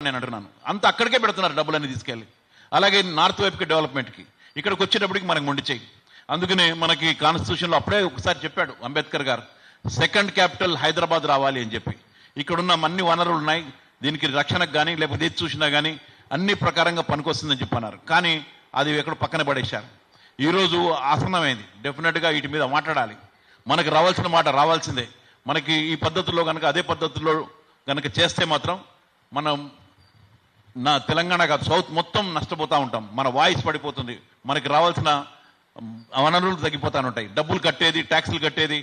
నేను అంటున్నాను. అంత అక్కడికే పెడుతున్నారు డబ్బులన్నీ తీసుకెళ్ళి. అలాగే నార్త్ వైపుకి డెవలప్మెంట్కి, ఇక్కడికి వచ్చేటప్పటికి మనకు మొండి చేయి. అందుకనే మనకి కాన్స్టిట్యూషన్లో అప్పుడే ఒకసారి చెప్పాడు అంబేద్కర్ గారు, సెకండ్ క్యాపిటల్ హైదరాబాద్ రావాలి అని చెప్పి. ఇక్కడున్న అన్ని వనరులు ఉన్నాయి, దీనికి రక్షణకు కానీ లేకపోతే ఏది చూసినా కానీ అన్ని ప్రకారంగా పనికొస్తుందని చెప్పన్నారు. కానీ అది ఎక్కడ పక్కన పడేశారు. ఈరోజు ఆసన్నమైంది. డెఫినెట్గా వీటి మీద మాట్లాడాలి. మనకు రావాల్సిన మాట రావాల్సిందే. మనకి ఈ పద్ధతుల్లో కనుక అదే పద్ధతుల్లో కనుక చేస్తే మాత్రం మనం నా తెలంగాణ కాదు సౌత్ మొత్తం నష్టపోతూ ఉంటాం. మన వాయిస్ పడిపోతుంది. మనకి రావాల్సిన వనరులు తగ్గిపోతూ ఉంటాయి. డబ్బులు కట్టేది, ట్యాక్సులు కట్టేది,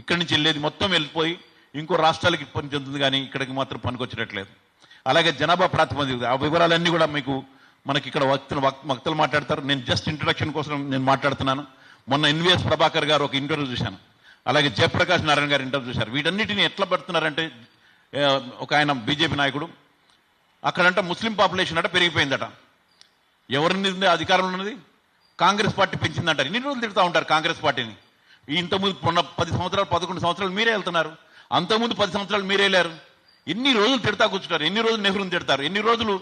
ఇక్కడి నుంచి వెళ్ళేది మొత్తం వెళ్ళిపోయి ఇంకో రాష్ట్రాలకి పని చెందుతుంది, కానీ ఇక్కడికి మాత్రం పనికొచ్చేటట్లేదు. అలాగే జనాభా ప్రాతిపదిక ఆ వివరాలన్నీ కూడా మీకు మనకి ఇక్కడ వక్తలు మాట్లాడతారు. నేను జస్ట్ ఇంట్రడక్షన్ కోసం నేను మాట్లాడుతున్నాను. మొన్న ఎన్విఎస్ ప్రభాకర్ గారు ఒక ఇంటర్వ్యూ చూశాను, అలాగే జయప్రకాష్ నారాయణ గారు ఇంటర్వ్యూ చూశారు. వీటన్నిటిని ఎట్లా పెడుతున్నారంటే, ఒక ఆయన బీజేపీ నాయకుడు అక్కడంట ముస్లిం పాపులేషన్ అట పెరిగిపోయిందట. ఎవరిని అధికారంలో ఉన్నది? కాంగ్రెస్ పార్టీ పెంచిందంటారు. ఇన్ని రోజులు తిడుతూ ఉంటారు కాంగ్రెస్ పార్టీని. ఇంతకుముందు మొన్న 10 సంవత్సరాలు 11 సంవత్సరాలు మీరే వెళ్తున్నారు, అంతకుముందు 10 సంవత్సరాలు మీరే వెళ్ళారు. ఎన్ని రోజులు తిడతా కూర్చుంటారు? ఎన్ని రోజులు నెహ్రూని తిడతారు? ఎన్ని రోజులు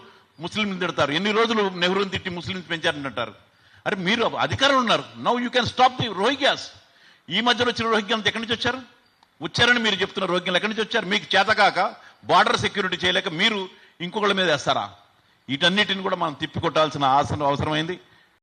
ముస్లింని తిడతారు? ఎన్ని రోజులు నెహ్రూని తిట్టి ముస్లింస్ పెంచారని అంటారు? అరే మీరు అధికారంలో ఉన్నారు. Now you can stop the Rohingyas. ఈ మధ్యలో వచ్చిన రోహింగ్యాలు ఎక్కడి నుంచి వచ్చారు? వచ్చారని మీరు చెప్తున్న రోహింగ్యాలు ఎక్కడి నుంచి వచ్చారు? మీకు చేతకాక బార్డర్ సెక్యూరిటీ చేయలేక మీరు ఇంకొకళ్ళ మీద వేస్తారా? వీటన్నిటిని కూడా మనం తిప్పికొట్టాల్సిన అవసరమైంది.